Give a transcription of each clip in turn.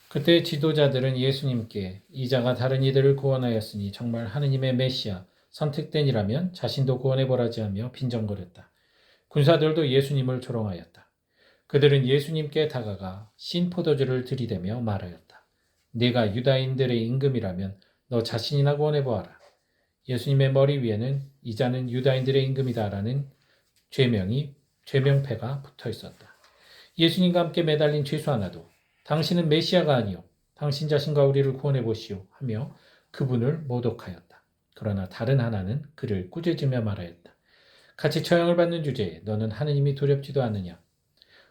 그때 지도자들은 예수님께 이자가 다른 이들을 구원하였으니 정말 하느님의 메시아 선택된 이라면 자신도 구원해보라지 하며 빈정거렸다. 군사들도 예수님을 조롱하였다. 그들은 예수님께 다가가 신 포도주를 들이대며 말하였다. 네가 유다인들의 임금이라면 너 자신이나 구원해보아라. 예수님의 머리 위에는 이자는 유다인들의 임금이다라는 죄명패가 붙어 있었다. 예수님과 함께 매달린 죄수 하나도 당신은 메시아가 아니요 당신 자신과 우리를 구원해 보시오 하며 그분을 모독하였다. 그러나 다른 하나는 그를 꾸짖으며 말하였다. 같이 처형을 받는 주제에 너는 하느님이 두렵지도 않느냐?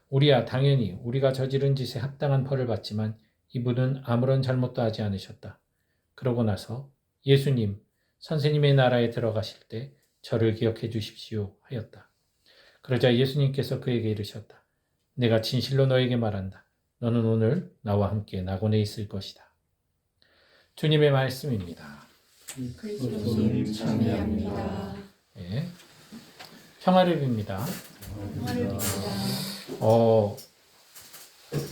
우리야 당연히 우리가 저지른 짓에 합당한 벌을 받지만 이분은 아무런 잘못도 하지 않으셨다. 그러고 나서 예수님, 선생님의 나라에 들어가실 때 저를 기억해 주십시오 하였다. 그러자 예수님께서 그에게 이르셨다. 내가 진실로 너에게 말한다. 너는 오늘 나와 함께 낙원에 있을 것이다. 주님의 말씀입니다. 그리스도님 참여합니다. 네. 평화를 빕니다.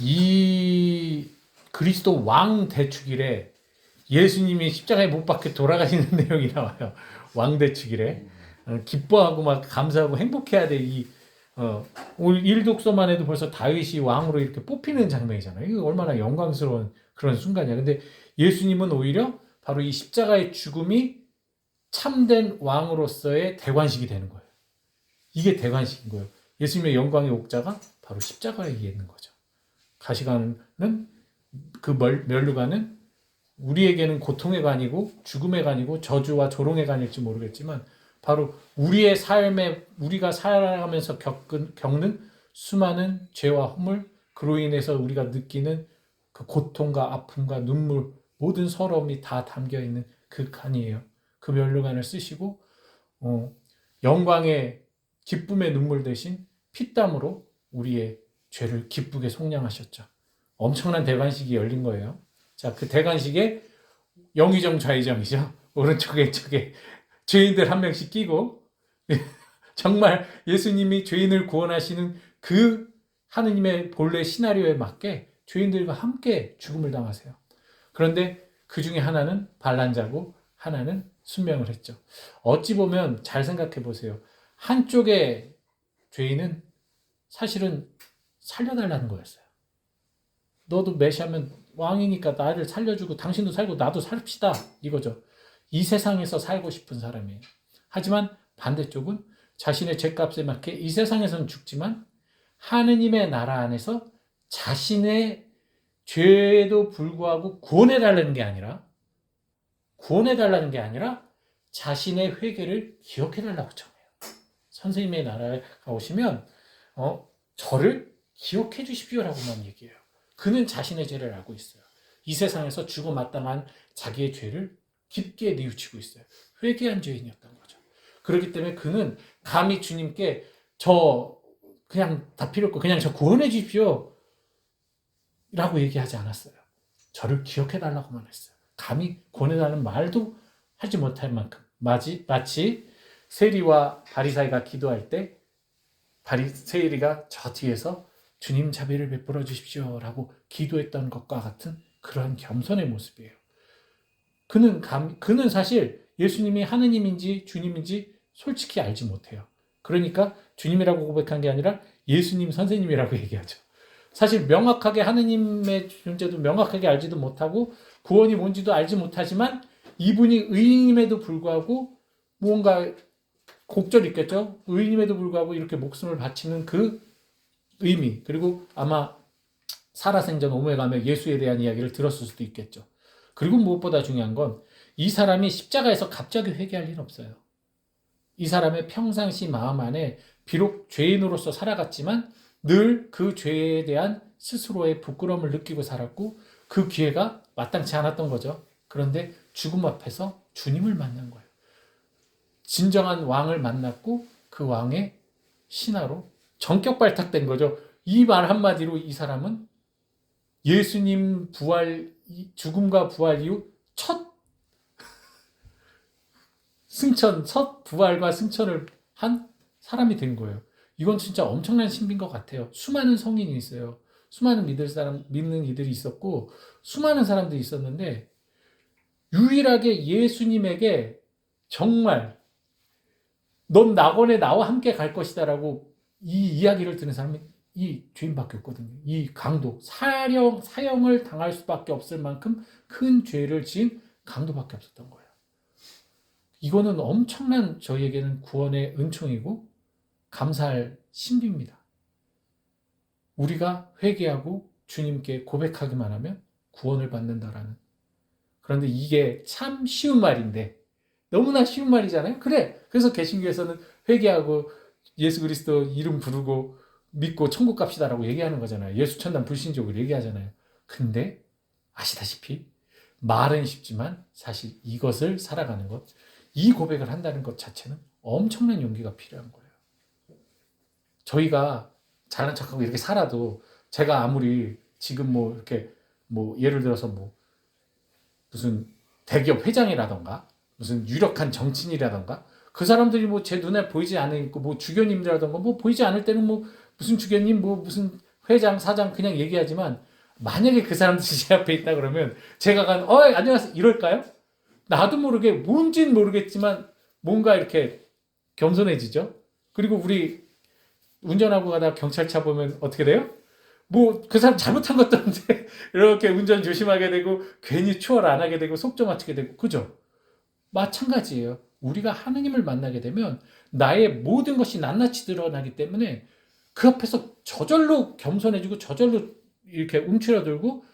이 그리스도 왕 대축일에 예수님이 십자가에 못 박혀 돌아가시는 내용이 나와요. 왕 대축일에 기뻐하고 막 감사하고 행복해야 돼. 오늘 일독서만 해도 벌써 다윗이 왕으로 이렇게 뽑히는 장면이잖아요. 이거 얼마나 영광스러운 그런 순간이야. 근데 예수님은 오히려 바로 이 십자가의 죽음이 참된 왕으로서의 대관식이 되는 거예요. 이게 대관식인 거예요. 예수님의 영광의 옥자가 바로 십자가에 있는 거죠. 가시관은 그 멸류관은 우리에게는 고통의 관이고 죽음의 관이고 저주와 조롱의 관일지 모르겠지만 바로 우리의 삶에 우리가 살아가면서 겪는 수많은 죄와 허물 그로 인해서 우리가 느끼는 그 고통과 아픔과 눈물 모든 서러움이 다 담겨있는 그 간이에요. 그 멸류관을 쓰시고 영광의 기쁨의 눈물 대신 피땀으로 우리의 죄를 기쁘게 속량하셨죠. 엄청난 대관식이 열린 거예요. 자, 그 대관식에 영의정 좌의정이죠. 오른쪽에 왼쪽에 죄인들 한 명씩 끼고 정말 예수님이 죄인을 구원하시는 그 하느님의 본래 시나리오에 맞게 죄인들과 함께 죽음을 당하세요. 그런데 그 중에 하나는 반란자고 하나는 순명을 했죠. 어찌 보면 잘 생각해 보세요. 한쪽의 죄인은 사실은 살려달라는 거였어요. 너도 메시아면 왕이니까 나를 살려주고 당신도 살고 나도 삽시다 이거죠. 이 세상에서 살고 싶은 사람이에요. 하지만 반대쪽은 자신의 죄값에 맞게 이 세상에서는 죽지만 하느님의 나라 안에서 자신의 죄에도 불구하고 구원해달라는 게 아니라 자신의 회개를 기억해달라고 청해요. 선생님의 나라에 오시면 저를 기억해 주십시오라고만 얘기해요. 그는 자신의 죄를 알고 있어요. 이 세상에서 죽어 마땅한 자기의 죄를 깊게 뉘우치고 있어요. 회개한 죄인이었던 거죠. 그렇기 때문에 그는 감히 주님께 저 그냥 다 필요 없고 그냥 저 구원해 주십시오 라고 얘기하지 않았어요. 저를 기억해 달라고만 했어요. 감히 구원해 달라는 말도 하지 못할 만큼 마치 세리와 바리사이가 기도할 때 세리가 저 뒤에서 주님 자비를 베풀어 주십시오 라고 기도했던 것과 같은 그러한 겸손의 모습이에요. 그는 사실 예수님이 하느님인지 주님인지 솔직히 알지 못해요. 그러니까 주님이라고 고백한 게 아니라 예수님 선생님이라고 얘기하죠. 사실 명확하게 하느님의 존재도 명확하게 알지도 못하고 구원이 뭔지도 알지 못하지만 이분이 의인임에도 불구하고 무언가 곡절이 있겠죠. 의인임에도 불구하고 이렇게 목숨을 바치는 그 의미, 그리고 아마 살아생전 오메가며 예수에 대한 이야기를 들었을 수도 있겠죠. 그리고 무엇보다 중요한 건 이 사람이 십자가에서 갑자기 회개할 일은 없어요. 이 사람의 평상시 마음 안에 비록 죄인으로서 살아갔지만 늘 그 죄에 대한 스스로의 부끄러움을 느끼고 살았고 그 기회가 마땅치 않았던 거죠. 그런데 죽음 앞에서 주님을 만난 거예요. 진정한 왕을 만났고 그 왕의 신하로 전격 발탁된 거죠. 이 말 한마디로 이 사람은 예수님 죽음과 부활 이후 첫 부활과 승천을 한 사람이 된 거예요. 이건 진짜 엄청난 신비인 것 같아요. 수많은 성인이 있어요. 수많은 믿는 이들이 있었고 수많은 사람들이 있었는데 유일하게 예수님에게 정말 넌 낙원에 나와 함께 갈 것이다라고 이 이야기를 듣는 사람이 이 죄인밖에 없거든요. 이 강도, 사형을 당할 수밖에 없을 만큼 큰 죄를 지은 강도밖에 없었던 거예요. 이거는 엄청난 저희에게는 구원의 은총이고 감사할 신비입니다. 우리가 회개하고 주님께 고백하기만 하면 구원을 받는다라는. 그런데 이게 참 쉬운 말인데 너무나 쉬운 말이잖아요. 그래. 그래서 개신교에서는 회개하고 예수 그리스도 이름 부르고 믿고 천국 갑시다라고 얘기하는 거잖아요. 예수 천당 불신족을 얘기하잖아요. 근데 아시다시피 말은 쉽지만 사실 이것을 살아가는 것, 이 고백을 한다는 것 자체는 엄청난 용기가 필요한 거예요. 저희가 잘난 척하고 이렇게 살아도 제가 아무리 지금 뭐 이렇게 뭐 예를 들어서 뭐 무슨 대기업 회장이라던가 무슨 유력한 정치인이라던가 그 사람들이 뭐 제 눈에 보이지 않으니까 뭐 주교님들이라던가 뭐 보이지 않을 때는 뭐 무슨 주교님 뭐 무슨 회장 사장 그냥 얘기하지만 만약에 그 사람들이 제 앞에 있다 그러면 제가 안녕하세요 이럴까요? 나도 모르게 뭔지는 모르겠지만 뭔가 이렇게 겸손해지죠. 그리고 우리 운전하고 가다 경찰차 보면 어떻게 돼요? 뭐 그 사람 잘못한 것도 없는데 이렇게 운전 조심하게 되고 괜히 추월 안 하게 되고 속도 맞추게 되고 그죠? 마찬가지예요. 우리가 하느님을 만나게 되면 나의 모든 것이 낱낱이 드러나기 때문에 그 앞에서 저절로 겸손해지고 저절로 이렇게 움츠러들고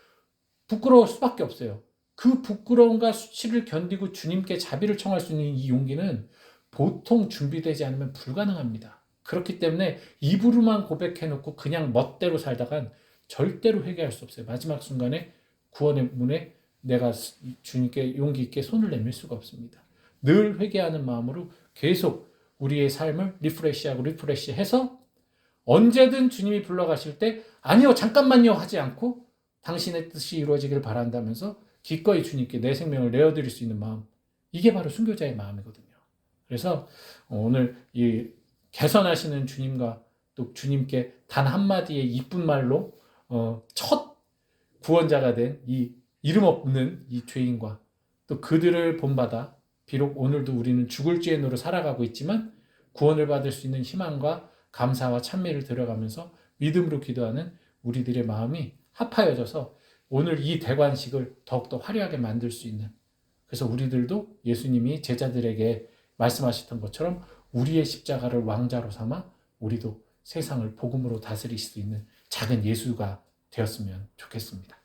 부끄러울 수밖에 없어요. 그 부끄러움과 수치를 견디고 주님께 자비를 청할 수 있는 이 용기는 보통 준비되지 않으면 불가능합니다. 그렇기 때문에 입으로만 고백해놓고 그냥 멋대로 살다간 절대로 회개할 수 없어요. 마지막 순간에 구원의 문에 내가 주님께 용기 있게 손을 내밀 수가 없습니다. 늘 회개하는 마음으로 계속 우리의 삶을 리프레시해서 언제든 주님이 불러가실 때 아니요 잠깐만요 하지 않고 당신의 뜻이 이루어지길 바란다면서 기꺼이 주님께 내 생명을 내어드릴 수 있는 마음, 이게 바로 순교자의 마음이거든요. 그래서 오늘 이 개선하시는 주님과 또 주님께 단 한마디의 이쁜 말로 첫 구원자가 된 이 이름 없는 이 죄인과 또 그들을 본받아 비록 오늘도 우리는 죽을 죄인으로 살아가고 있지만 구원을 받을 수 있는 희망과 감사와 찬미를 들어가면서 믿음으로 기도하는 우리들의 마음이 합하여져서 오늘 이 대관식을 더욱더 화려하게 만들 수 있는, 그래서 우리들도 예수님이 제자들에게 말씀하셨던 것처럼 우리의 십자가를 왕자로 삼아 우리도 세상을 복음으로 다스릴 수 있는 작은 예수가 되었으면 좋겠습니다.